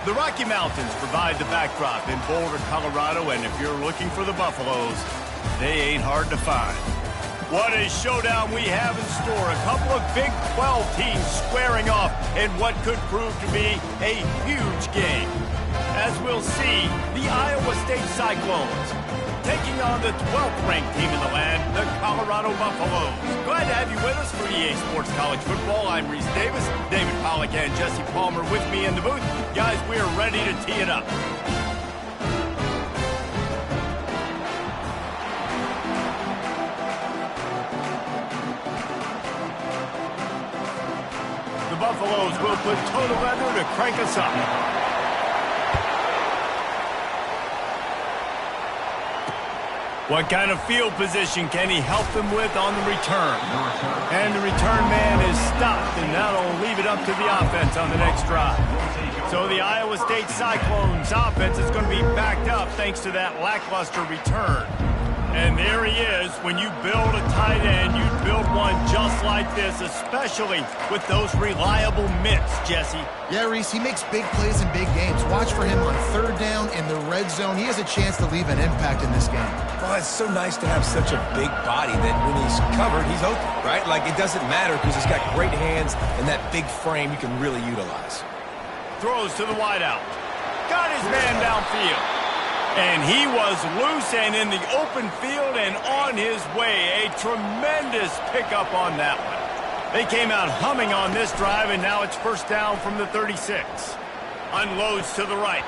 The Rocky Mountains provide the backdrop in Boulder, Colorado, and if you're looking for the Buffaloes, they ain't hard to find. What a showdown we have in store. A couple of Big 12 teams squaring off in what could prove to be a huge game. As we'll see, the Iowa State Cyclones taking on the 12th-ranked team in the land, the Colorado Buffaloes. Glad to have you with us for EA Sports College Football. I'm Reese Davis, David Pollack and Jesse Palmer with me in the booth. Guys, we are ready to tee it up. The Buffaloes will put total leather to crank us up. What kind of field position can he help them with on the return? And the return man is stopped, and that'll leave it up to the offense on the next drive. So the Iowa State Cyclones offense is going to be backed up thanks to that lackluster return. And there he is. When you build a tight end, you build one just like this, especially with those reliable mitts, Jesse. Yeah, Reese, he makes big plays in big games. Watch for him on third down in the red zone. He has a chance to leave an impact in this game. Well, it's so nice to have such a big body that when he's covered, he's open, right? Like, it doesn't matter because he's got great hands and that big frame you can really utilize. Throws to the wideout. Got his man downfield. And he was loose and in the open field and on his way. A tremendous pickup on that one. They came out humming on this drive, and now it's first down from the 36. Unloads to the right.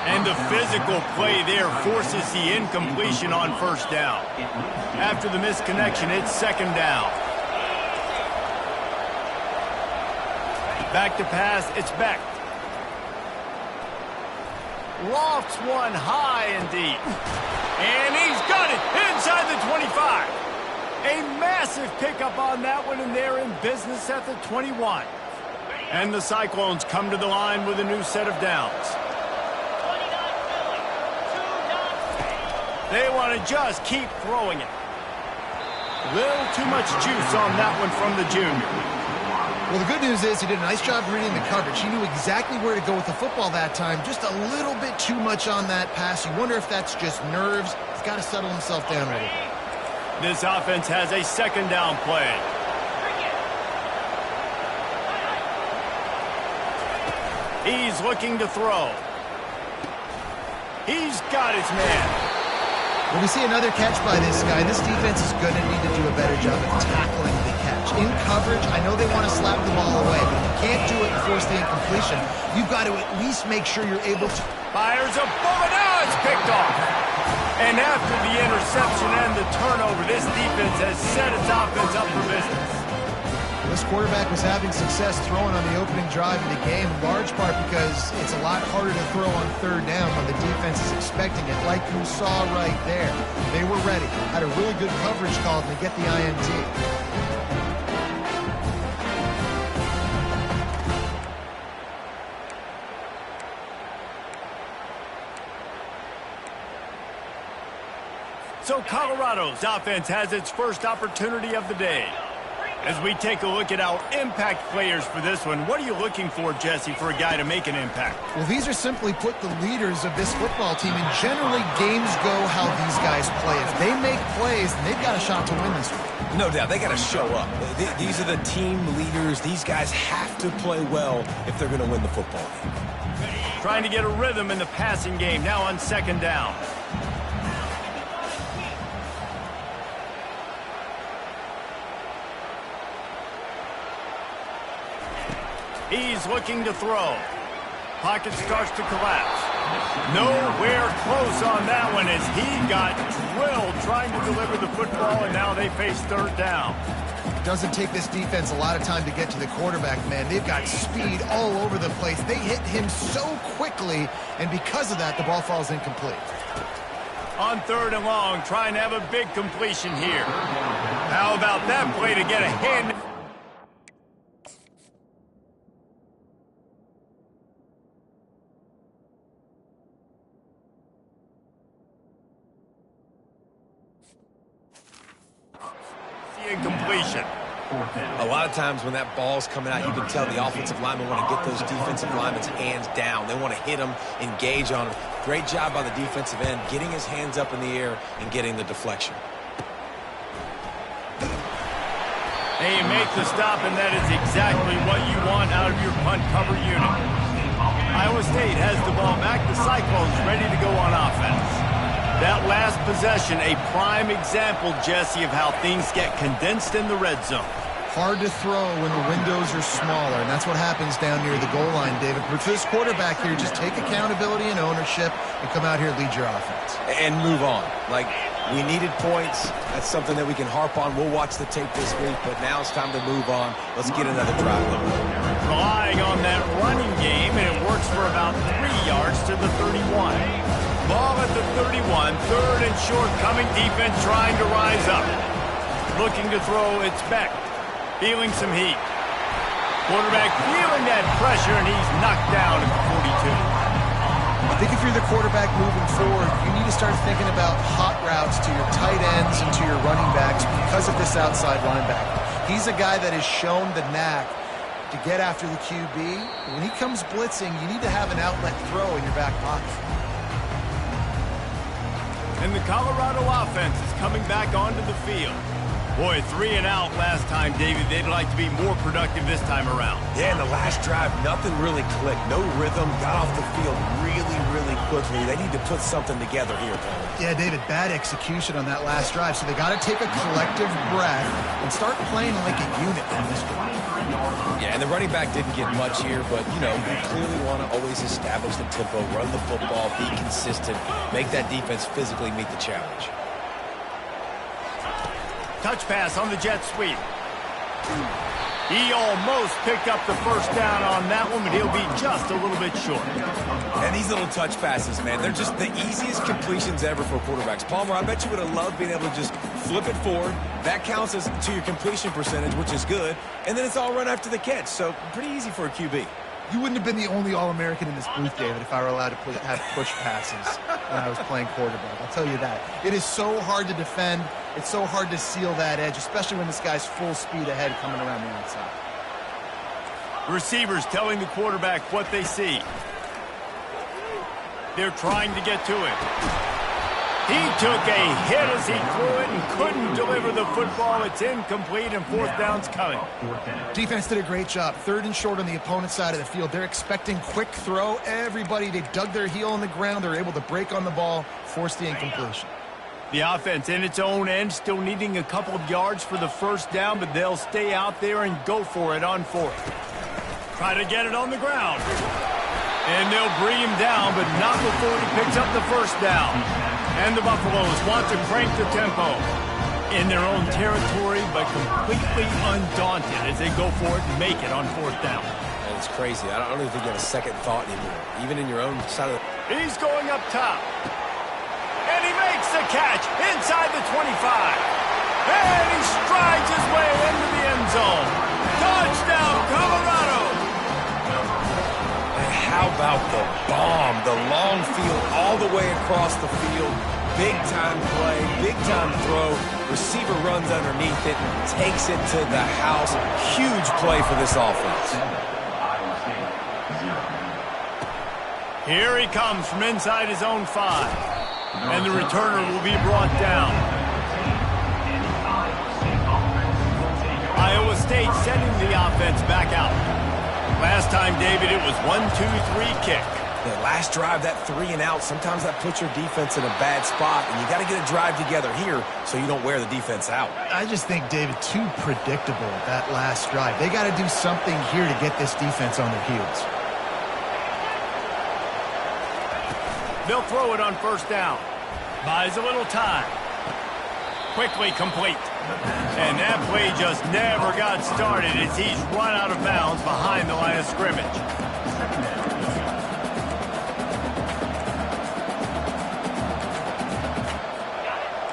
And the physical play there forces the incompletion on first down. After the misconnection, it's second down. Back to pass, it's Beck. Lofts one high and deep. And he's got it inside the 25. A massive pickup on that one, and they're in business at the 21. And the Cyclones come to the line with a new set of downs. They want to just keep throwing it. Little too much juice on that one from the junior. Well, the good news is he did a nice job reading the coverage. He knew exactly where to go with the football that time. Just a little bit too much on that pass. You wonder if that's just nerves. He's got to settle himself down with it. This offense has a second down play. He's looking to throw. He's got his man. When we see another catch by this guy, this defense is going to need to do a better job of tackling the catch. In coverage, I know they want to slap the ball away, but you can't do it and force the incompletion. You've got to at least make sure you're able to... Fires a bullet. Now it's picked off. And after the interception and the turnover, this defense has set its offense up for business. This quarterback was having success throwing on the opening drive of the game, in large part because it's a lot harder to throw on third down when the defense is expecting it, like you saw right there. They were ready, had a really good coverage call to get the INT. So Colorado's offense has its first opportunity of the day. As we take a look at our impact players for this one, what are you looking for, Jesse, for a guy to make an impact? Well, these are simply put the leaders of this football team, and generally games go how these guys play. If they make plays, they've got a shot to win this one. No doubt, they got to show up. These are the team leaders. These guys have to play well if they're going to win the football game. Trying to get a rhythm in the passing game, now on second down. He's looking to throw. Pocket starts to collapse. Nowhere close on that one as he got drilled trying to deliver the football, and now they face third down. It doesn't take this defense a lot of time to get to the quarterback, man. They've got speed all over the place. They hit him so quickly, and because of that, the ball falls incomplete. On third and long, trying to have a big completion here. How about that play to get a hand? Incompletion. A lot of times when that ball's coming out, you can tell the offensive linemen want to get those defensive linemen's hands down. They want to hit them, engage on them. Great job by the defensive end, getting his hands up in the air and getting the deflection. And you make the stop, and that is exactly what you want out of your punt cover unit. Iowa State has the ball back. The Cyclones ready to go on offense. That last possession, a prime example, Jesse, of how things get condensed in the red zone. Hard to throw when the windows are smaller, and that's what happens down near the goal line, David. But for this quarterback here, just take accountability and ownership and come out here and lead your offense. And move on. Like, we needed points. That's something that we can harp on. We'll watch the tape this week, but now it's time to move on. Let's get another drive going. Relying on that running game, and it works for about 3 yards to the 31. Ball at the 31, third and short, coming defense trying to rise up. Looking to throw, it's Beck. Feeling some heat. Quarterback feeling that pressure, and he's knocked down at the 42. I think if you're the quarterback moving forward, you need to start thinking about hot routes to your tight ends and to your running backs because of this outside linebacker. He's a guy that has shown the knack to get after the QB. When he comes blitzing, you need to have an outlet throw in your back pocket. And the Colorado offense is coming back onto the field. Boy, 3 and out last time, David. They'd like to be more productive this time around. Yeah, in the last drive, nothing really clicked. No rhythm. Got off the field really, really quickly. They need to put something together here, Paul. Yeah, David, bad execution on that last drive. So they got to take a collective breath and start playing like a unit on this one. Yeah, and the running back didn't get much here, but, you know, you clearly want to always establish the tempo, run the football, be consistent, make that defense physically meet the challenge. Touch pass on the jet sweep. He almost picked up the first down on that one, but he'll be just a little bit short. And these little touch passes, man, they're just the easiest completions ever for quarterbacks. Palmer, I bet you would have loved being able to just flip it forward. That counts as to your completion percentage, which is good. And then it's all run after the catch, so pretty easy for a QB. You wouldn't have been the only All-American in this booth, David, if I were allowed to have push passes when I was playing quarterback. I'll tell you that. It is so hard to defend. It's so hard to seal that edge, especially when this guy's full speed ahead coming around the outside. Receivers telling the quarterback what they see. They're trying to get to it. He took a hit as he threw it and couldn't deliver the football. It's incomplete, and fourth down's coming. Defense did a great job. Third and short on the opponent's side of the field. They're expecting quick throw. Everybody, they dug their heel on the ground. They're able to break on the ball, force the incompletion. The offense in its own end, still needing a couple of yards for the first down, but they'll stay out there and go for it on fourth. Try to get it on the ground. And they'll bring him down, but not before he picks up the first down. And the Buffaloes want to crank the tempo in their own territory, but completely undaunted as they go for it and make it on fourth down. And it's crazy. I don't even think you have a second thought anymore, even in your own side of the... He's going up top. And he makes the catch inside the 25. And he strides his way into the end zone. Touchdown, Colorado! And how about the bomb? The long field all the way across the field. Big-time play, big-time throw. Receiver runs underneath it, takes it to the house. Huge play for this offense. Here he comes from inside his own 5. And the returner will be brought down. Iowa State sending the offense back out. Last time, David, it was 1-2-3 kick. The last drive, that 3 and out, sometimes that puts your defense in a bad spot, and you got to get a drive together here so you don't wear the defense out. I just think, David, too predictable that last drive. They got to do something here to get this defense on their heels. They'll throw it on first down. Buys a little time. Quickly complete. And that play just never got started as he's run out of bounds behind the line of scrimmage.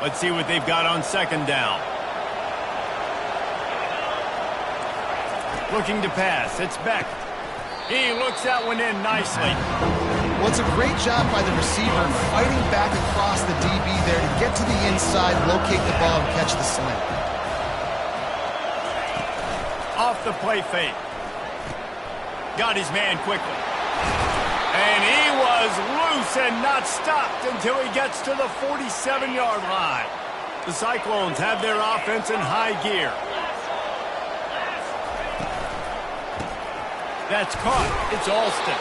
Let's see what they've got on second down. Looking to pass. It's Beck. He looks that one in nicely. Well, it's a great job by the receiver fighting back across the DB there to get to the inside, locate the ball, and catch the slant. off the play fake. Got his man quickly. And he was loose and not stopped until he gets to the 47-yard line. The Cyclones have their offense in high gear. That's caught. It's Alston.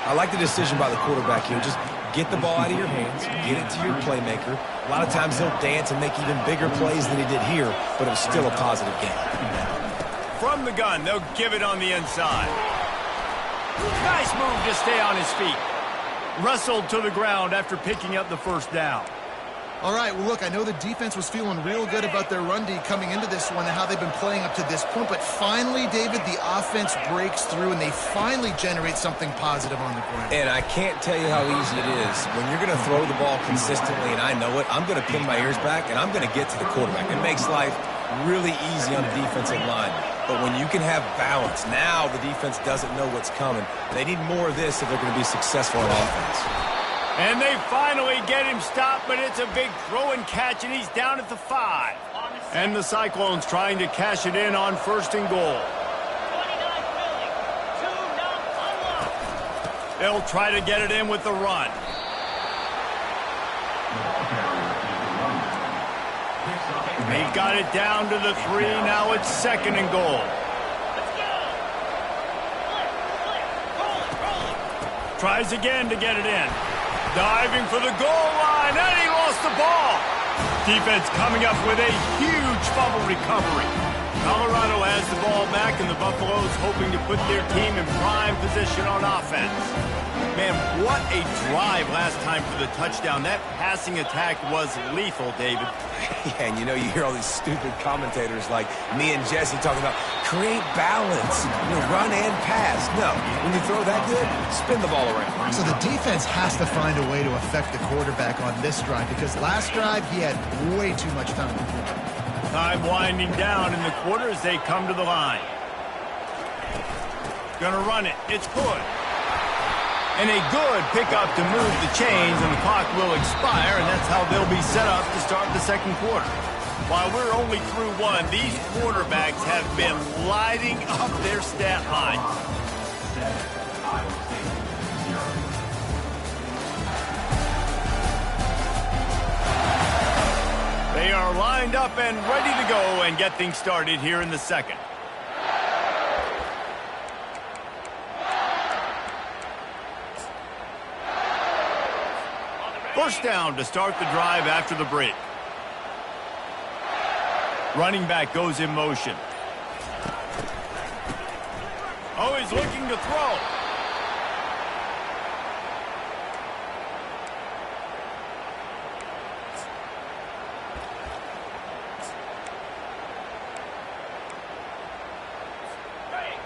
I like the decision by the quarterback here. Just get the ball out of your hands, get it to your playmaker. A lot of times he'll dance and make even bigger plays than he did here, but it was still a positive game. From the gun, they'll give it on the inside. Nice move to stay on his feet. Wrestled to the ground after picking up the first down. All right, well, look, I know the defense was feeling real good about their run D coming into this one and how they've been playing up to this point, but finally, David, the offense breaks through and they finally generate something positive on the ground. And I can't tell you how easy it is. When you're going to throw the ball consistently, and I know it, I'm going to pin my ears back and I'm going to get to the quarterback. It makes life really easy on the defensive line. But when you can have balance, now the defense doesn't know what's coming. They need more of this if they're going to be successful on offense. And they finally get him stopped, but it's a big throw and catch, and he's down at the 5. And the Cyclones trying to cash it in on 1st and goal. They'll try to get it in with the run. They got it down to the 3. Now it's 2nd and goal. Tries again to get it in. Diving for the goal line, and he lost the ball. Defense coming up with a huge fumble recovery. Colorado has the ball back, and the Buffaloes hoping to put their team in prime position on offense. Man, what a drive last time for the touchdown. That passing attack was lethal, David. Yeah, and you know, you hear all these stupid commentators like me and Jesse talking about create balance, run and pass. No, when you throw that good, spin the ball around. So the defense has to find a way to affect the quarterback on this drive because last drive he had way too much time to throw. Time winding down in the quarter as they come to the line. Gonna run it. It's good. And a good pickup to move the chains, and the clock will expire, and that's how they'll be set up to start the 2nd quarter. While we're only through 1, these quarterbacks have been lighting up their stat line. They are lined up and ready to go and get things started here in the 2nd. First down to start the drive after the break. Running back goes in motion. Oh, he's looking to throw.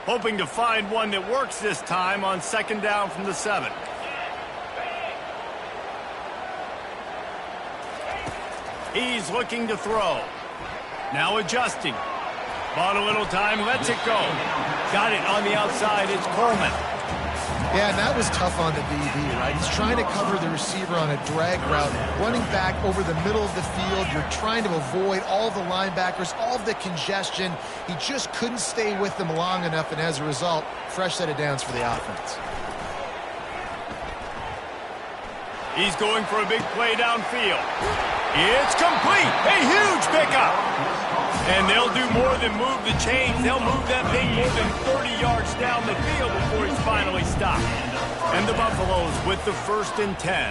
Hoping to find one that works this time on 2nd down from the 7. He's looking to throw. Now adjusting. Bought a little time, lets it go. Got it on the outside, it's Coleman. Yeah, and that was tough on the DB, right? He's trying to cover the receiver on a drag route, running back over the middle of the field. You're trying to avoid all the linebackers, all of the congestion. He just couldn't stay with them long enough, and as a result, fresh set of downs for the offense. He's going for a big play downfield. It's complete. A huge pickup. And they'll do more than move the chains. They'll move that thing more than 30 yards down the field before he's finally stopped. And the Buffaloes with the 1st and 10.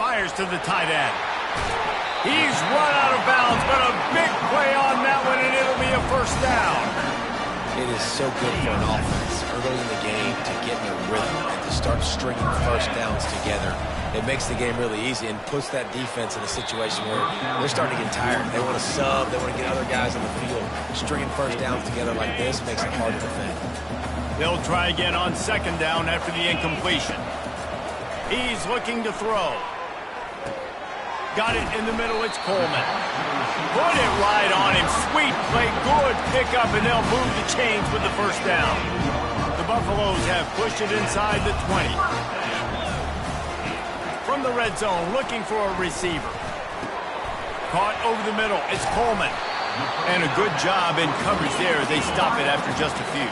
Fires to the tight end. He's run out of bounds, but a big play on that one, and it'll be a 1st down. It is so good for an offense early in the game to get in a rhythm and to start stringing 1st downs together. It makes the game really easy and puts that defense in a situation where they're starting to get tired. They want to sub. They want to get other guys on the field. Stringing 1st downs together like this makes it hard to defend. They'll try again on 2nd down after the incompletion. He's looking to throw. Got it in the middle. It's Coleman. Put it right on him. Sweet play. Good pickup, and they'll move the chains with the 1st down. The Buffaloes have pushed it inside the 20. From the red zone, looking for a receiver. Caught over the middle. It's Coleman. And a good job in coverage there as they stop it after just a few.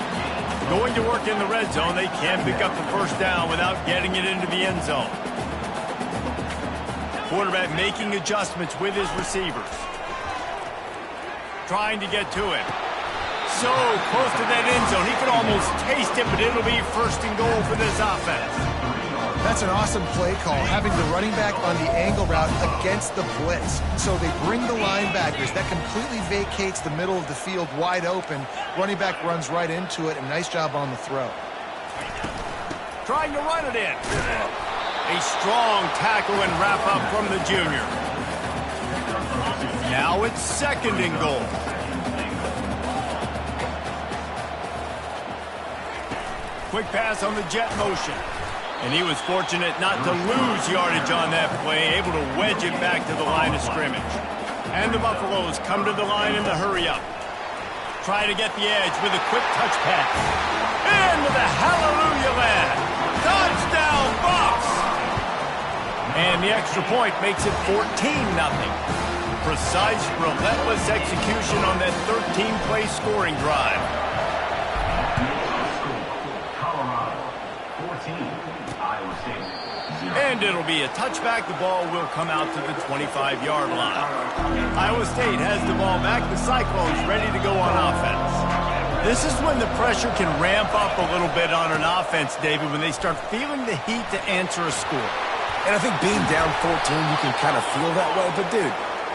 Going to work in the red zone, they can't pick up the first down without getting it into the end zone. Quarterback making adjustments with his receivers. Trying to get to it. So close to that end zone. He could almost taste it, but it'll be first and goal for this offense. That's an awesome play call, having the running back on the angle route against the blitz. So they bring the linebackers. That completely vacates the middle of the field wide open. Running back runs right into it, and nice job on the throw. Trying to run it in. A strong tackle and wrap up from the junior. Now it's second and goal. Quick pass on the jet motion. And he was fortunate not to lose yardage on that play, able to wedge it back to the line of scrimmage. And the Buffaloes come to the line in the hurry-up. Try to get the edge with a quick touch pass. Into the hallelujah land. Touchdown, Buffs! And the extra point makes it 14-0. Precise, relentless execution on that 13-play scoring drive. And it'll be a touchback. The ball will come out to the 25-yard line. Iowa State has the ball back. The Cyclones ready to go on offense. This is when the pressure can ramp up a little bit on an offense, David, when they start feeling the heat to answer a score. And I think being down 14, you can kind of feel that way. But, dude,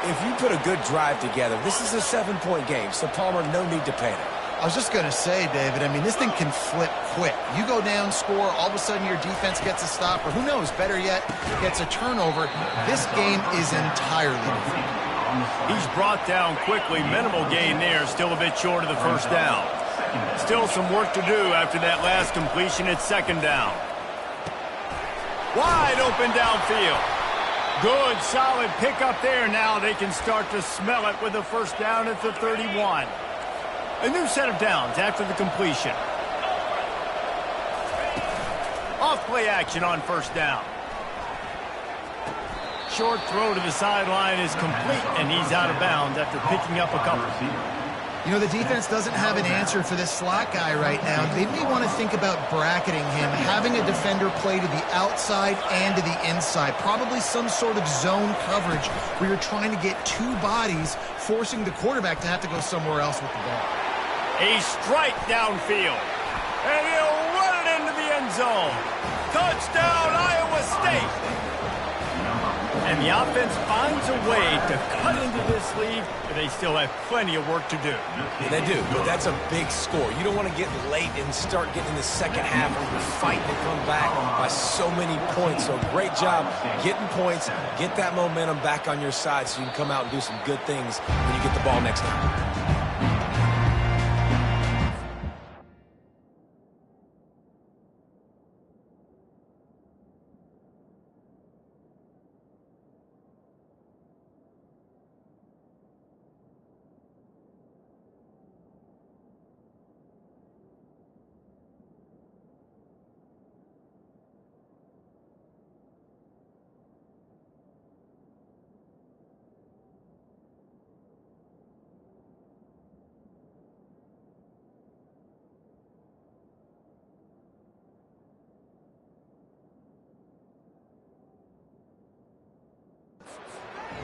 if you put a good drive together, this is a 7-point game. So, Palmer, no need to panic. I was just going to say, David, I mean, this thing can flip quick. You go down, score, all of a sudden your defense gets a stop, or who knows, better yet, gets a turnover. This game is entirely different. He's brought down quickly. Minimal gain there, still a bit short of the first down. Still some work to do after that last completion at second down. Wide open downfield. Good, solid pickup there. Now they can start to smell it with the first down at the 31. A new set of downs after the completion. Off play action on first down. Short throw to the sideline is complete, and he's out of bounds after picking up a couple. You know, the defense doesn't have an answer for this slot guy right now. They may want to think about bracketing him, having a defender play to the outside and to the inside. Probably some sort of zone coverage where you're trying to get two bodies, forcing the quarterback to have to go somewhere else with the ball. A strike downfield. And he'll run it into the end zone. Touchdown, Iowa State. And the offense finds a way to cut into this lead, but they still have plenty of work to do. Yeah, they do, but that's a big score. You don't want to get late and start getting in the second half where you're fighting to come back by so many points. So great job getting points, get that momentum back on your side so you can come out and do some good things when you get the ball next time.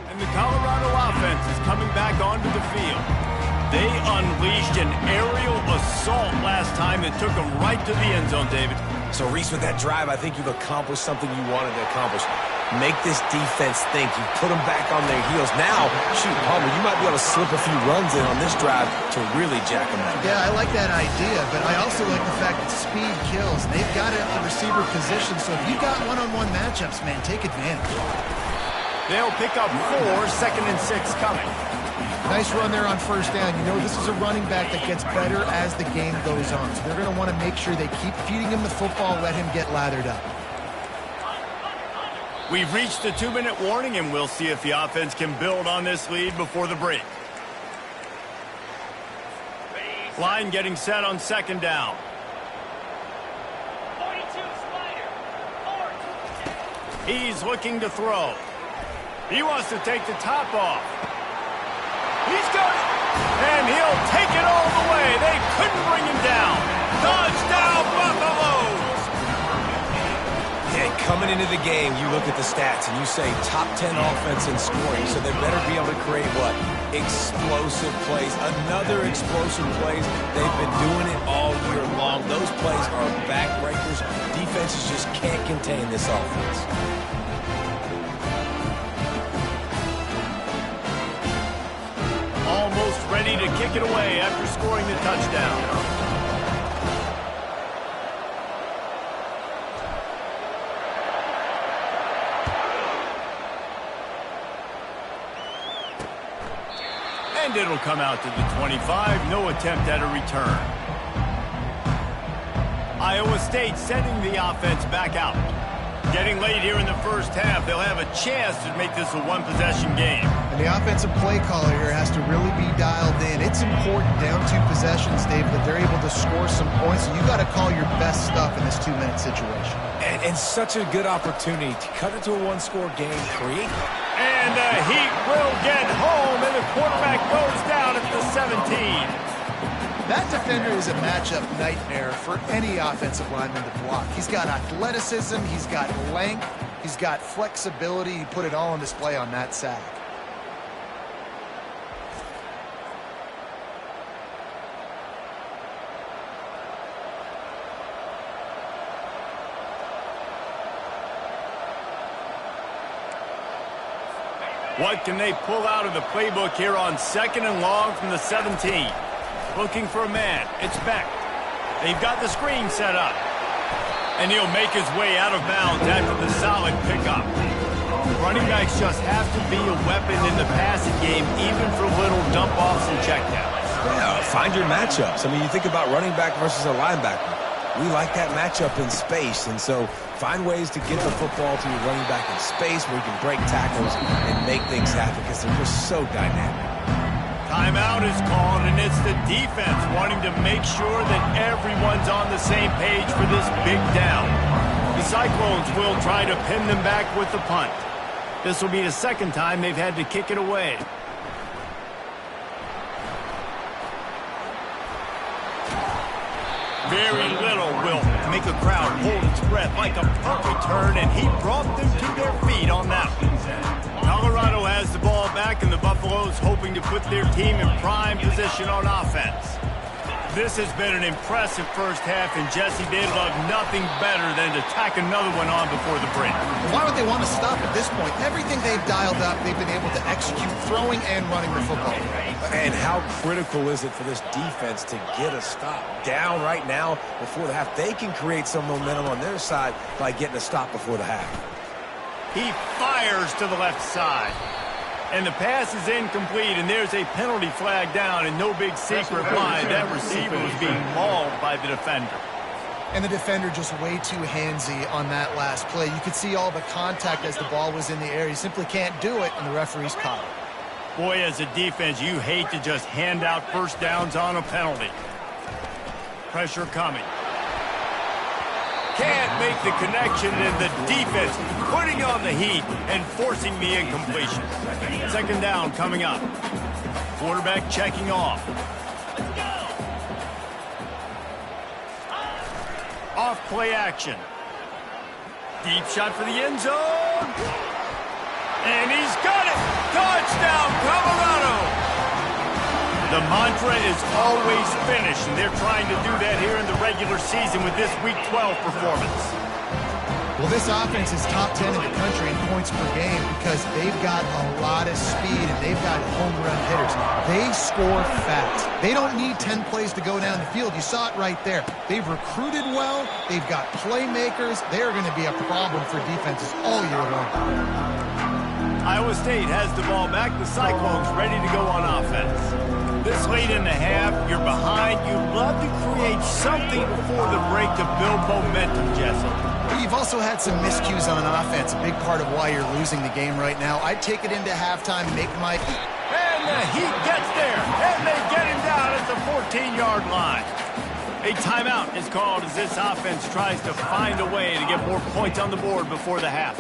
And the Colorado offense is coming back onto the field. They unleashed an aerial assault last time that took them right to the end zone, David. So, Reese, with that drive, I think you've accomplished something you wanted to accomplish. Make this defense think. You put them back on their heels. Now, shoot, Palmer, you might be able to slip a few runs in on this drive to really jack them up. Yeah, I like that idea, but I also like the fact that speed kills. They've got it at the receiver position, so if you've got one-on-one matchups, man, take advantage. They'll pick up 4, 2nd and 6 coming. Nice run there on first down. You know, this is a running back that gets better as the game goes on. So they're going to want to make sure they keep feeding him the football, let him get lathered up. We've reached the 2-minute warning, and we'll see if the offense can build on this lead before the break. Line getting set on second down. He's looking to throw. He wants to take the top off. He's got it. They'll take it all the way. They couldn't bring him down. Touchdown, Buffaloes! Yeah, coming into the game, you look at the stats and you say top 10 offense in scoring, so they better be able to create what? Explosive plays. Another explosive plays. They've been doing it all year long. Those plays are backbreakers. Defenses just can't contain this offense. Almost ready to kick it away after scoring the touchdown. And it'll come out to the 25. No attempt at a return. Iowa State sending the offense back out. Getting late here in the first half, they'll have a chance to make this a one-possession game. And the offensive play caller here has to really be dialed in. It's important down 2 possessions, Dave, that they're able to score some points. So you got to call your best stuff in this 2-minute situation. And such a good opportunity to cut it to a one-score game, create. And the Heat will get home, and the quarterback goes down at the 17. That defender is a matchup nightmare for any offensive lineman to block. He's got athleticism, he's got length, he's got flexibility. He put it all on display on that sack. What can they pull out of the playbook here on 2nd and long from the 17? Looking for a man. It's Beck. They've got the screen set up. And he'll make his way out of bounds after the solid pickup. Running backs just have to be a weapon in the passing game, even for little dump-offs and checkdowns. Yeah, find your matchups. I mean, you think about running back versus a linebacker. We like that matchup in space, and so find ways to get the football to your running back in space where you can break tackles and make things happen because they're just so dynamic. Timeout is called, and it's the defense wanting to make sure that everyone's on the same page for this big down. The Cyclones will try to pin them back with the punt. This will be the 2nd time they've had to kick it away. Very little will make a crowd hold its breath like a perfect turn, and he brought them to their feet on that one. Colorado has the ball back, and the Buffaloes hoping to put their team in prime position on offense. This has been an impressive first half, and Jesse, they'd love nothing better than to tack another one on before the break. Why would they want to stop at this point? Everything they've dialed up, they've been able to execute throwing and running the football. And how critical is it for this defense to get a stop down right now before the half? They can create some momentum on their side by getting a stop before the half. He fires to the left side. And the pass is incomplete, and there's a penalty flag down, and no big secret why that receiver was being mauled by the defender. And the defender just way too handsy on that last play. You could see all the contact as the ball was in the air. He simply can't do it, and the referee's caught it. Boy, as a defense, you hate to just hand out first downs on a penalty. Pressure coming. Can't make the connection, and the defense putting on the heat and forcing the incompletion. 2nd down coming up. Quarterback checking off. Off play action. Deep shot for the end zone. And he's got it. Touchdown, Colorado. The mantra is always finish, and they're trying to do that here in the regular season with this Week 12 performance. Well, this offense is top 10 in the country in points per game because they've got a lot of speed and they've got home run hitters. They score fast. They don't need 10 plays to go down the field. You saw it right there. They've recruited well. They've got playmakers. They're going to be a problem for defenses all year long. Iowa State has the ball back. The Cyclones ready to go on offense. This late in the half, you're behind. You'd love to create something before the break to build momentum, Jesse. You've also had some miscues on offense, a big part of why you're losing the game right now. I'd take it into halftime, make my... And the Heat gets there, and they get him down at the 14-yard line. A timeout is called as this offense tries to find a way to get more points on the board before the half.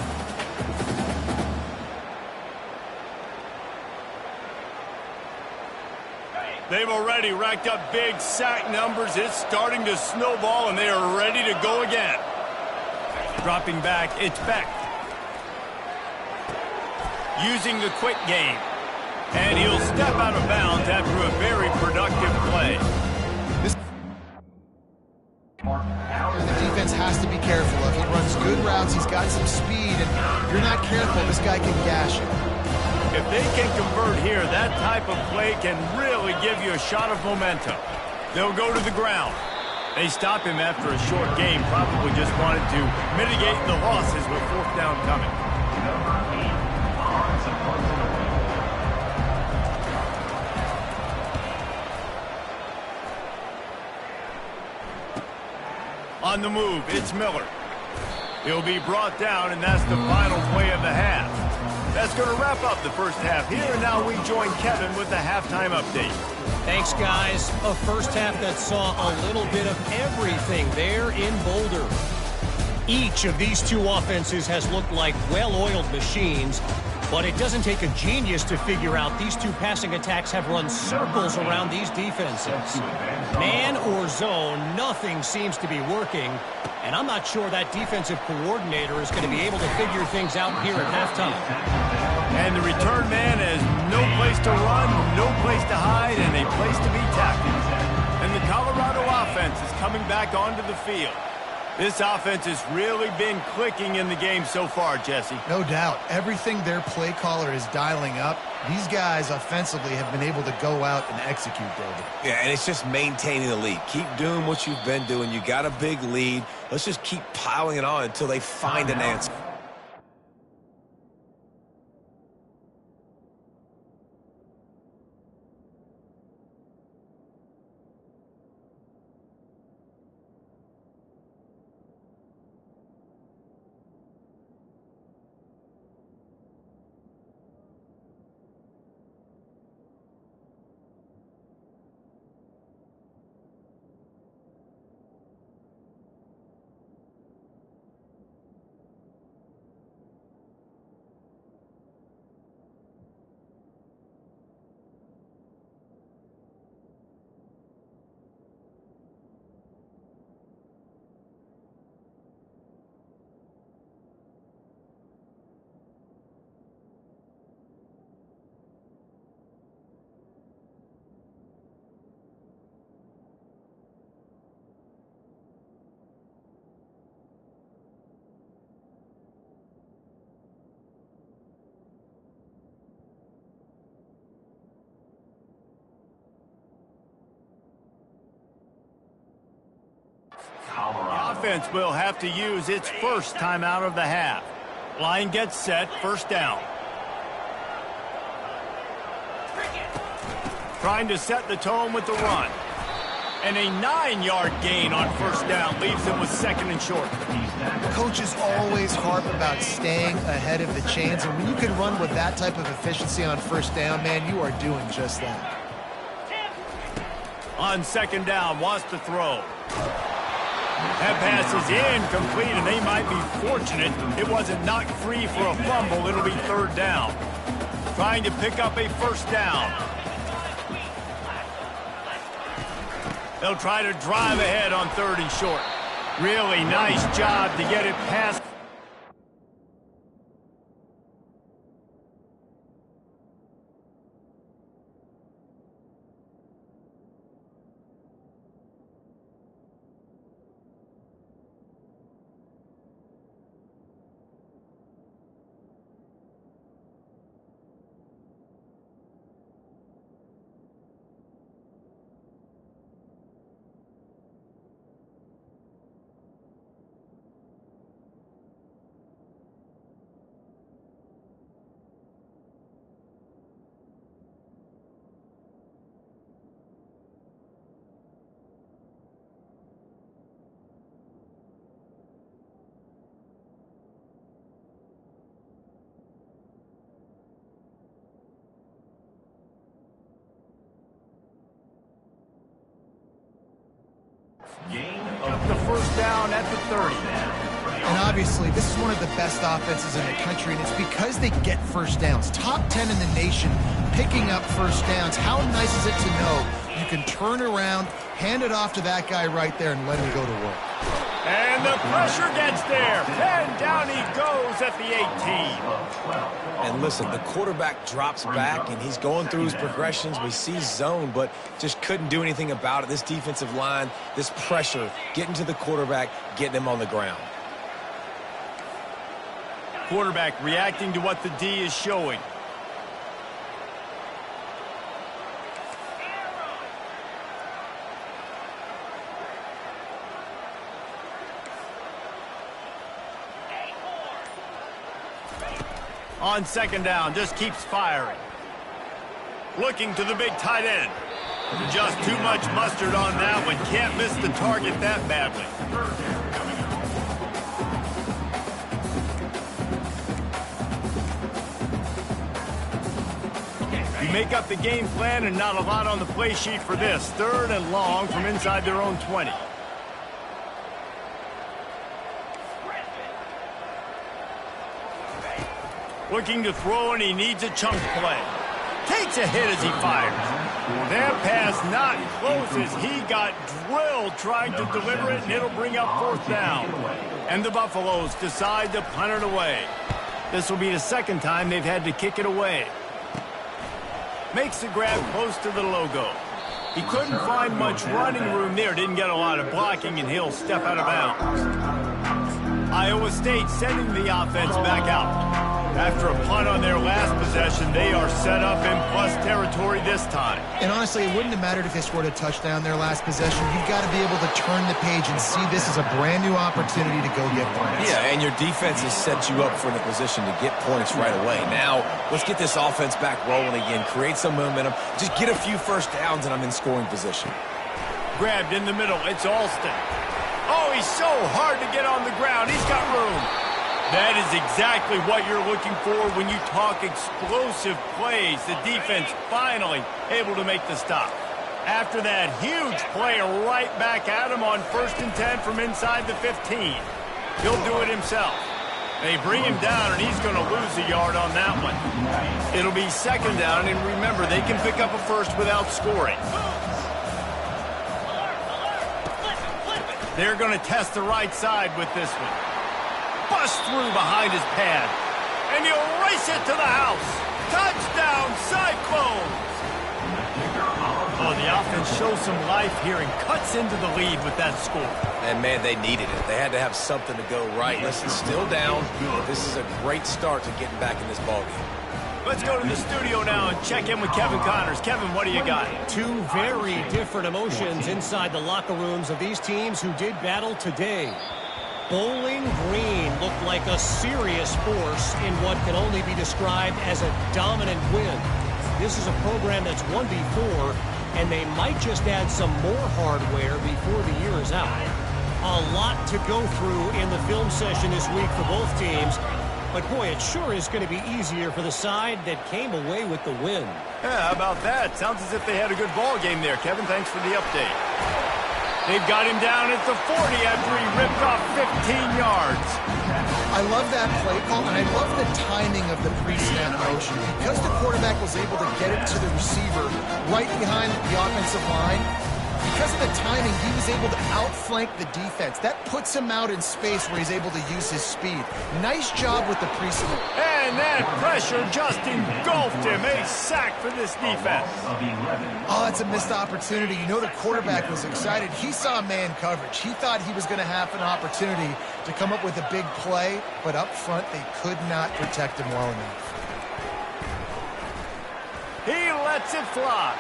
They've already racked up big sack numbers. It's starting to snowball, and they are ready to go again. Dropping back, it's Beck. Using the quick game. And he'll step out of bounds after a very productive play. The defense has to be careful. If he runs good routes, he's got some speed, and if you're not careful, this guy can gash you. If they can convert here, that type of play can really give you a shot of momentum. They'll go to the ground. They stop him after a short game, probably just wanted to mitigate the losses with fourth down coming. On the move, it's Miller. He'll be brought down, and that's the final play of the half. That's going to wrap up the first half here, and now we join Kevin with the halftime update. Thanks, guys. A first half that saw a little bit of everything there in Boulder. Each of these two offenses has looked like well-oiled machines, but it doesn't take a genius to figure out these two passing attacks have run circles around these defenses. Man or zone, nothing seems to be working, and I'm not sure that defensive coordinator is going to be able to figure things out here at halftime. And the return man has no place to run, no place to hide, and a place to be tackled. And the Colorado offense is coming back onto the field. This offense has really been clicking in the game so far, Jesse. No doubt. Everything their play caller is dialing up, these guys offensively have been able to go out and execute, David. Yeah, and it's just maintaining the lead. Keep doing what you've been doing. You got a big lead. Let's just keep piling it on until they find an answer. The offense will have to use its first timeout of the half. Line gets set, first down. Trying to set the tone with the run. And a 9-yard gain on first down leaves them with second and short. Coaches always harp about staying ahead of the chains, and when you can run with that type of efficiency on first down, man, you are doing just that. On second down, wants to throw. That pass is incomplete, and they might be fortunate it wasn't knocked free for a fumble. It'll be third down. Trying to pick up a first down. They'll try to drive ahead on third and short. Really nice job to get it past. The first down at the 30. And obviously, this is one of the best offenses in the country, and it's because they get first downs. Top 10 in the nation picking up first downs. How nice is it to know you can turn around, hand it off to that guy right there, and let him go to work. And the pressure gets there. And down he goes at the 18. And listen, the quarterback drops back, and he's going through his progressions. We see zone, but just couldn't do anything about it. This defensive line, this pressure, getting to the quarterback, getting him on the ground. Quarterback reacting to what the D is showing. On second down, just keeps firing. Looking to the big tight end. Just too much mustard on that one. Can't miss the target that badly. You make up the game plan and not a lot on the play sheet for this. 3rd and long from inside their own 20. Looking to throw, and he needs a chunk play. Takes a hit as he fires. That pass not close as he got drilled trying to deliver it, and it'll bring up 4th down. And the Buffaloes decide to punt it away. This will be the 2nd time they've had to kick it away. Makes the grab close to the logo. He couldn't find much running room there. Didn't get a lot of blocking, and he'll step out of bounds. Iowa State sending the offense back out. After a punt on their last possession, they are set up in plus territory this time. And honestly, it wouldn't have mattered if they scored a touchdown their last possession. You've got to be able to turn the page and see this as a brand new opportunity to go get points. Yeah, and your defense has set you up for the position to get points right away. Now, let's get this offense back rolling again, create some momentum, just get a few first downs, and I'm in scoring position. Grabbed in the middle. It's Alston. Oh, he's so hard to get on the ground. He's got room. That is exactly what you're looking for when you talk explosive plays. The defense finally able to make the stop. After that huge play right back at him on 1st and 10 from inside the 15. He'll do it himself. They bring him down, and he's going to lose a yard on that one. It'll be 2nd down, and remember, they can pick up a first without scoring. They're going to test the right side with this one. Bust through behind his pad. And he'll race it to the house. Touchdown, Cyclones! Oh, the offense shows some life here and cuts into the lead with that score. And, man, they needed it. They had to have something to go right. Listen, still down, but this is a great start to getting back in this ballgame. Let's go to the studio now and check in with Kevin Connors. Kevin, what do you got? 2 very different emotions inside the locker rooms of these teams who did battle today. Bowling Green looked like a serious force in what can only be described as a dominant win. This is a program that's won before, and they might just add some more hardware before the year is out. A lot to go through in the film session this week for both teams, but boy, it sure is going to be easier for the side that came away with the win. Yeah, how about that? Sounds as if they had a good ball game there. Kevin, thanks for the update. They've got him down at the 40 after he ripped off 15 yards. I love that play call, and I love the timing of the pre-snap motion. Because the quarterback was able to get it to the receiver right behind the offensive line, because of the timing, he was able to outflank the defense. That puts him out in space where he's able to use his speed. Nice job with the pre-snap. And that pressure just engulfed him. A sack for this defense. Oh, that's a missed opportunity. You know the quarterback was excited. He saw man coverage. He thought he was going to have an opportunity to come up with a big play, but up front they could not protect him well enough. He lets it fly.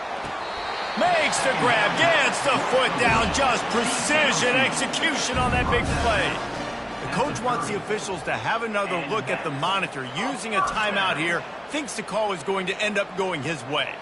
Makes the grab, gets the foot down, just precision execution on that big play. The coach wants the officials to have another look at the monitor. Using a timeout here, thinks the call is going to end up going his way.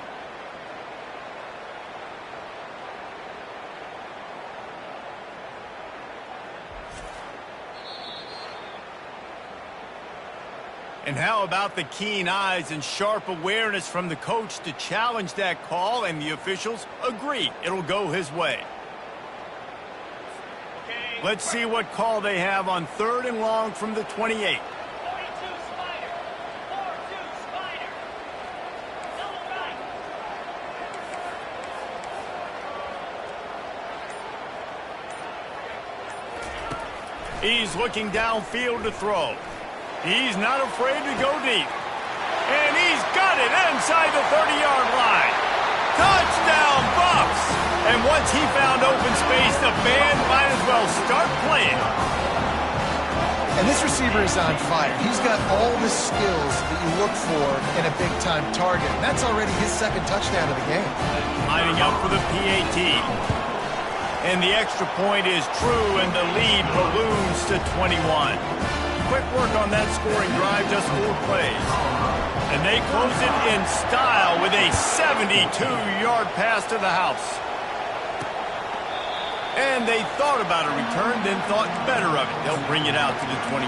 And how about the keen eyes and sharp awareness from the coach to challenge that call, and the officials agree it'll go his way. Okay, Let's see what call they have on 3rd and long from the 28. He's looking downfield to throw. He's not afraid to go deep. And he's got it inside the 30-yard line. Touchdown, Buffs! And once he found open space, the band might as well start playing. And this receiver is on fire. He's got all the skills that you look for in a big-time target. And that's already his 2nd touchdown of the game. Lining up for the PAT. And the extra point is true, and the lead balloons to 21. Quick work on that scoring drive, just 4 plays. And they close it in style with a 72-yard pass to the house. And they thought about a return, then thought better of it. They'll bring it out to the 25.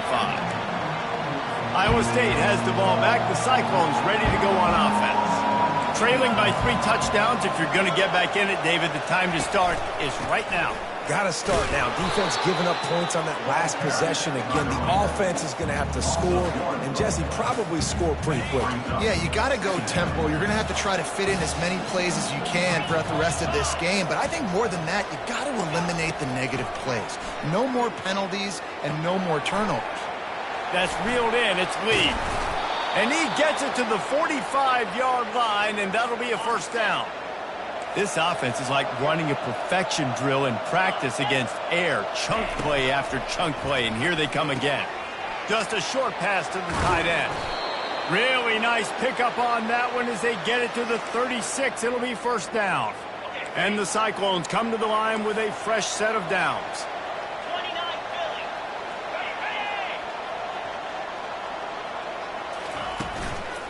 Iowa State has the ball back. The Cyclones ready to go on offense. Trailing by 3 touchdowns. If you're going to get back in it, David, the time to start is right now. Got to start now. Defense giving up points on that last possession. Again, the offense is going to have to score, and Jesse probably score pretty quick. Yeah, you got to go tempo. You're going to have to try to fit in as many plays as you can throughout the rest of this game. But I think more than that, you got to eliminate the negative plays. No more penalties and no more turnovers. That's reeled in. It's Lee. And he gets it to the 45-yard line, and that'll be a 1st down. This offense is like running a perfection drill in practice against air. Chunk play after chunk play, and here they come again. Just a short pass to the tight end. Really nice pickup on that one as they get it to the 36. It'll be 1st down. And the Cyclones come to the line with a fresh set of downs.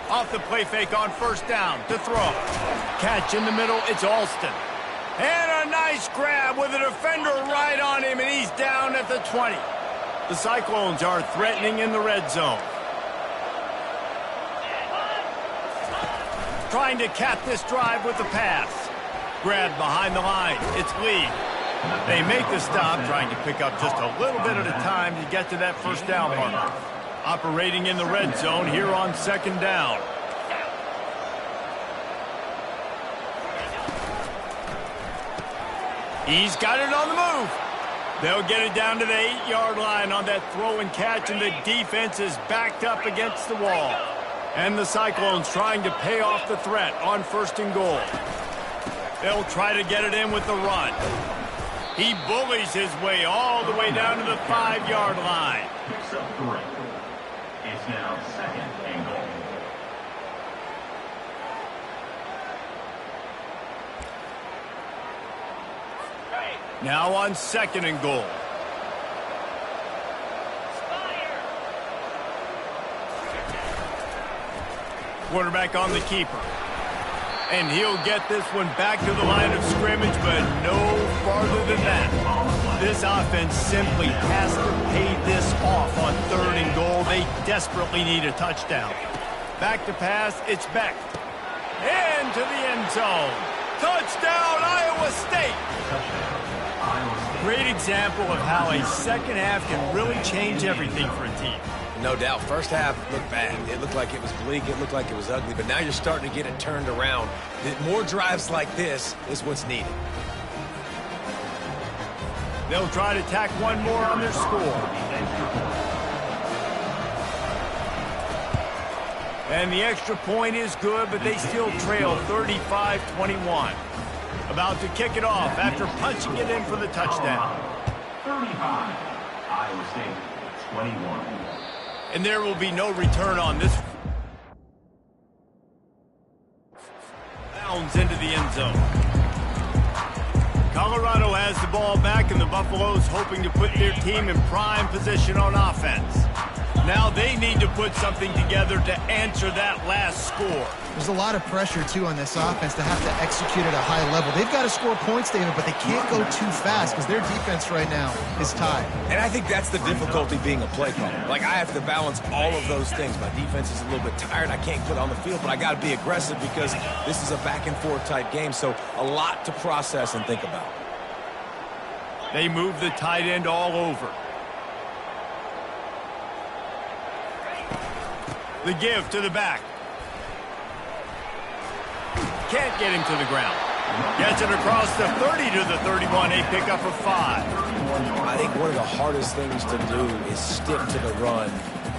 Off the play fake on 1st down to throw. Catch in the middle, it's Alston. And a nice grab with a defender right on him, and he's down at the 20. The Cyclones are threatening in the red zone. Trying to cap this drive with the pass. Grabbed behind the line, it's Lee. They make the stop, trying to pick up just a little bit at a time to get to that 1st down marker. Operating in the red zone here on 2nd down. He's got it on the move. They'll get it down to the 8-yard line on that throw and catch, and the defense is backed up against the wall. And the Cyclones trying to pay off the threat on 1st and goal. They'll try to get it in with the run. He bullies his way all the way down to the 5-yard line. It's now 2nd and goal. Now on 2nd and goal. Quarterback on the keeper. And he'll get this one back to the line of scrimmage, but no farther than that. This offense simply has to pay this off on 3rd and goal. They desperately need a touchdown. Back to pass, it's Beck. Into the end zone. Touchdown, Iowa State! Great example of how a 2nd half can really change everything for a team. No doubt. 1st half looked bad. It looked like it was bleak. It looked like it was ugly. But now you're starting to get it turned around. More drives like this is what's needed. They'll try to tack one more on their score. And the extra point is good, but they still trail 35-21. About to kick it off after punching it in for the touchdown. 35, Iowa State, 21. And there will be no return on this. Bounds into the end zone. Colorado has the ball back, and the Buffaloes hoping to put their team in prime position on offense. Now they need to put something together to answer that last score. There's a lot of pressure, too, on this offense to have to execute at a high level. They've got to score points, David, but they can't go too fast because their defense right now is tied. And I think that's the difficulty being a play caller. Like, I have to balance all of those things. My defense is a little bit tired. I can't put it on the field, but I got to be aggressive because this is a back-and-forth type game, so a lot to process and think about. They move the tight end all over. The give to the back. Can't get him to the ground. Gets it across the 30 to the 31. A pickup of 5. I think one of the hardest things to do is stick to the run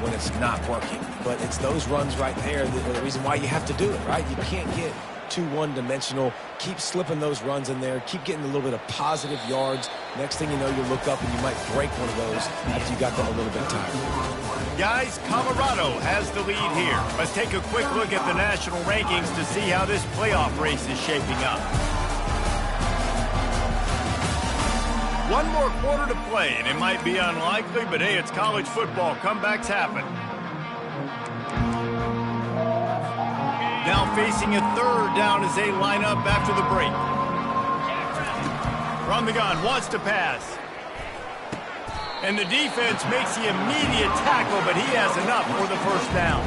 when it's not working. But it's those runs right there that are the reason why you have to do it, right? You can't get too one-dimensional. Keep slipping those runs in there. Keep getting a little bit of positive yards. Next thing you know, you look up and you might break one of those after you got them a little bit tired. Guys, Colorado has the lead here. Let's take a quick look at the national rankings to see how this playoff race is shaping up. One more quarter to play, and it might be unlikely, but hey, it's college football. Comebacks happen. Now facing a third down as they line up after the break. From the gun, wants to pass. And the defense makes the immediate tackle, but he has enough for the first down.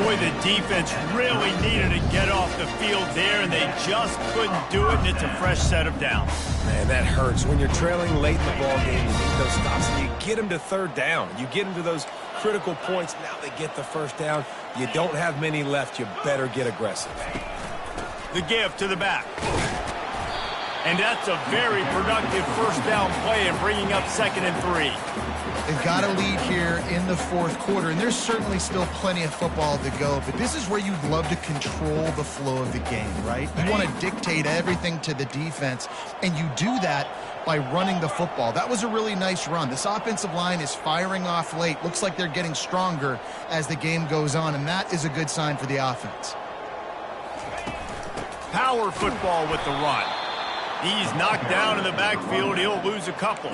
Boy, the defense really needed to get off the field there, and they just couldn't do it, and it's a fresh set of downs. Man, that hurts. When you're trailing late in the ball game, you need those stops, and you get them to third down. You get them to those critical points. Now they get the first down. You don't have many left. You better get aggressive. The give to the back. And that's a very productive first down play and bringing up 2nd and 3. They've got a lead here in the fourth quarter, and there's certainly still plenty of football to go, but this is where you'd love to control the flow of the game, right? You want to dictate everything to the defense, and you do that by running the football. That was a really nice run. This offensive line is firing off late. Looks like they're getting stronger as the game goes on, and that is a good sign for the offense. Power football with the run. He's knocked down in the backfield. He'll lose a couple.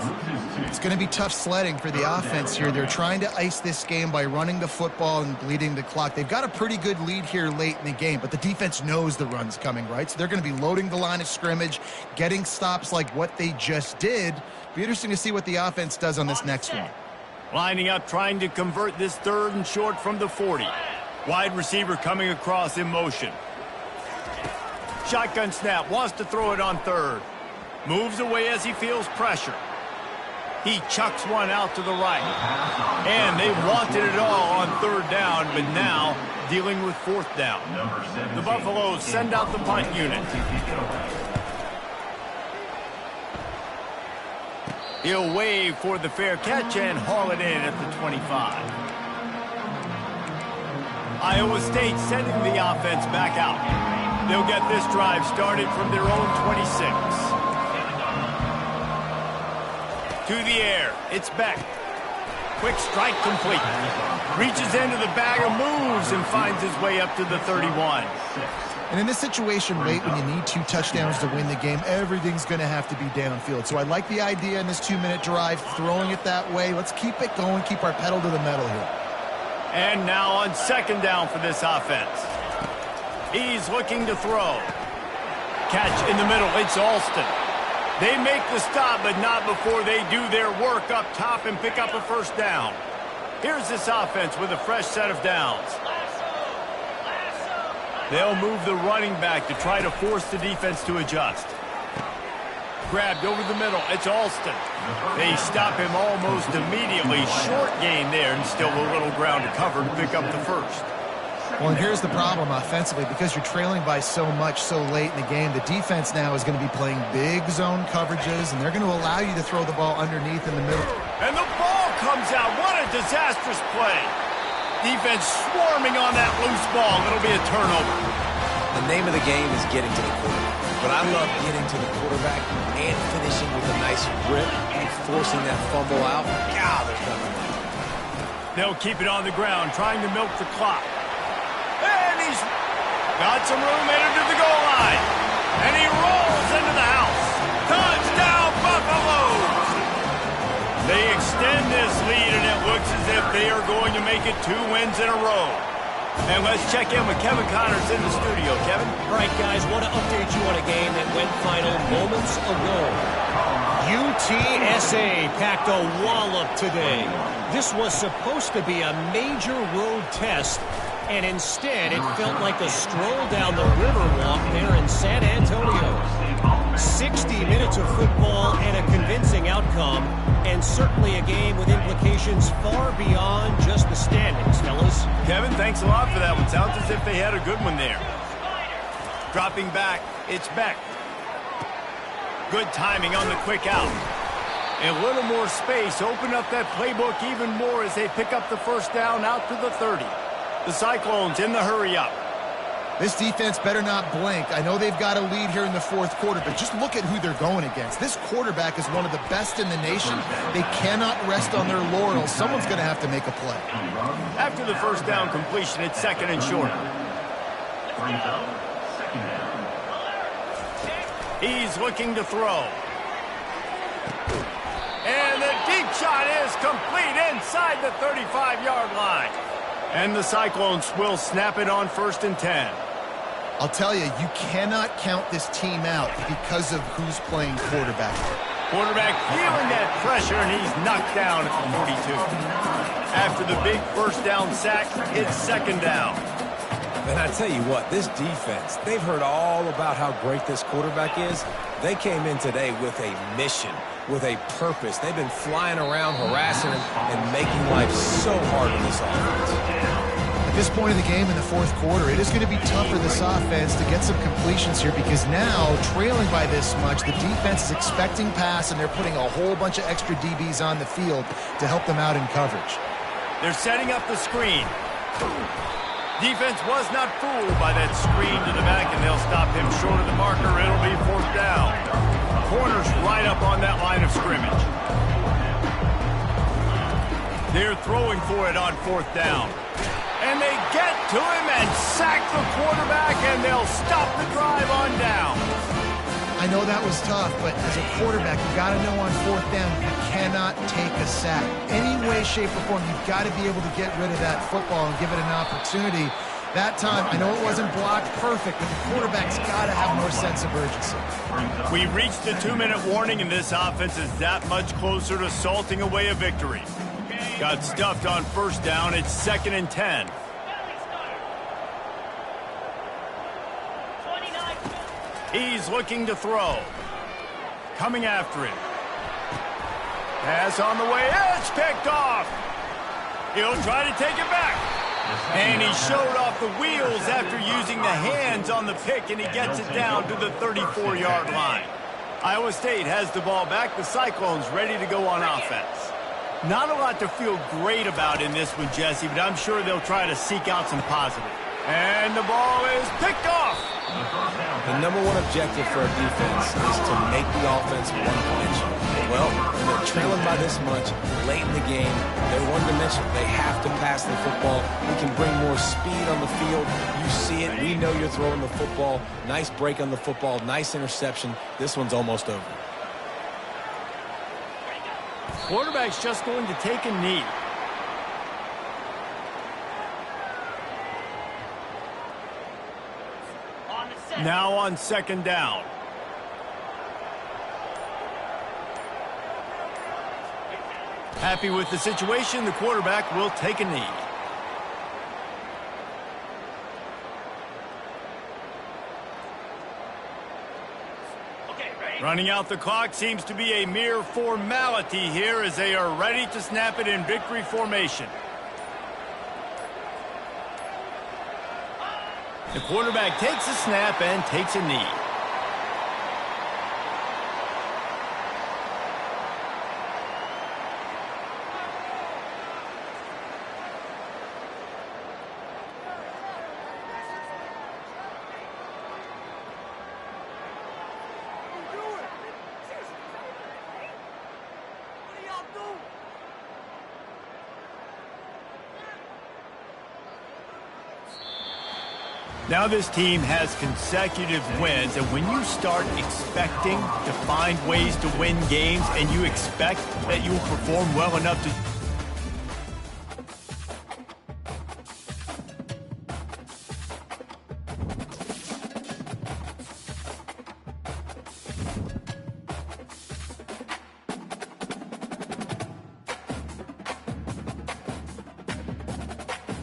It's going to be tough sledding for the offense here. They're trying to ice this game by running the football and bleeding the clock. They've got a pretty good lead here late in the game, but the defense knows the run's coming, right? So they're going to be loading the line of scrimmage, getting stops like what they just did. Be interesting to see what the offense does on this next one. Lining up, trying to convert this 3rd and short from the 40. Wide receiver coming across in motion. Shotgun snap, wants to throw it on 3rd. Moves away as he feels pressure. He chucks one out to the right. And they wanted it all on 3rd down, but now dealing with 4th down. The Buffaloes send out the punt unit. He'll wave for the fair catch and haul it in at the 25. Iowa State sending the offense back out. They'll get this drive started from their own 26. To the air. It's Beck. Quick strike complete. Reaches into the bag of moves and finds his way up to the 31. And in this situation late when you need 2 touchdowns to win the game, everything's going to have to be downfield. So I like the idea in this 2-minute drive, throwing it that way. Let's keep it going, keep our pedal to the metal here. And now on 2nd down for this offense. He's looking to throw. Catch in the middle. It's Alston. They make the stop, but not before they do their work up top and pick up a first down. Here's this offense with a fresh set of downs. They'll move the running back to try to force the defense to adjust. Grabbed over the middle. It's Alston. They stop him almost immediately. Short gain there and still a little ground to cover to pick up the first. Well, and here's the problem offensively. Because you're trailing by so much so late in the game, the defense now is going to be playing big zone coverages, and they're going to allow you to throw the ball underneath in the middle. And the ball comes out. What a disastrous play. Defense swarming on that loose ball. It'll be a turnover. The name of the game is getting to the quarterback. But I love getting to the quarterback and finishing with a nice rip and forcing that fumble out. God, there's nothing like it. They'll keep it on the ground, trying to milk the clock. And he's got some room headed to the goal line. And he rolls into the house. Touchdown, Buffaloes! They extend this lead, and it looks as if they are going to make it 2 wins in a row. And let's check in with Kevin Connors in the studio. Kevin? All right, guys, want to update you on a game that went final moments ago. UTSA packed a wallop today. This was supposed to be a major road test, and instead it felt like a stroll down the Riverwalk there in San Antonio. 60 minutes to football and a convincing outcome, and certainly a game with implications far beyond just the standings, fellas. Kevin, thanks a lot for that one. Sounds as if they had a good one there. Dropping back, it's Beck. Good timing on the quick out. And a little more space. Open up that playbook even more as they pick up the first down out to the 30. The Cyclones in the hurry up. This defense better not blink. I know they've got a lead here in the fourth quarter, but just look at who they're going against. This quarterback is one of the best in the nation. They cannot rest on their laurels. Someone's going to have to make a play. After the first down completion, it's second and short. He's looking to throw. And the deep shot is complete inside the 35-yard line. And the Cyclones will snap it on 1st and 10. I'll tell you, you cannot count this team out because of who's playing quarterback. Quarterback feeling that pressure, and he's knocked down at the 42. After the big first down sack, it's second down. And I tell you what, this defense, they've heard all about how great this quarterback is. They came in today with a mission, with a purpose. They've been flying around, harassing him, and making life so hard on this offense. At this point of the game in the fourth quarter, it is going to be tough for this offense to get some completions here because now, trailing by this much, the defense is expecting pass, and they're putting a whole bunch of extra DBs on the field to help them out in coverage. They're setting up the screen. Defense was not fooled by that screen to the back, and they'll stop him short of the marker. It'll be fourth down. Corners right up on that line of scrimmage. They're throwing for it on fourth down. And they get to him and sack the quarterback, and they'll stop the drive on down. I know that was tough, but as a quarterback, you got to know on fourth down, you cannot take a sack. Any way, shape, or form, you've got to be able to get rid of that football and give it an opportunity. That time, I know it wasn't blocked perfect, but the quarterback's got to have more sense of urgency. We reached the 2-minute warning, and this offense is that much closer to salting away a victory. Got stuffed on first down. It's 2nd and 10. He's looking to throw. Coming after him. Pass on the way. It's picked off. He'll try to take it back. And he showed off the wheels after using the hands on the pick, and he gets it down to the 34-yard line. Iowa State has the ball back. The Cyclones ready to go on offense. Not a lot to feel great about in this one, Jesse, but I'm sure they'll try to seek out some positive. And the ball is picked off. The number one objective for a defense is to make the offense one-dimensional. Well, when they're trailing by this much, late in the game, they're one-dimensional. They have to pass the football. We can bring more speed on the field. You see it. We know you're throwing the football. Nice break on the football. Nice interception. This one's almost over. Quarterback's just going to take a knee. Now on second down. Happy with the situation, the quarterback will take a knee. Running out the clock seems to be a mere formality here as they are ready to snap it in victory formation. The quarterback takes a snap and takes a knee. Now this team has consecutive wins, and when you start expecting to find ways to win games and you expect that you will perform well enough to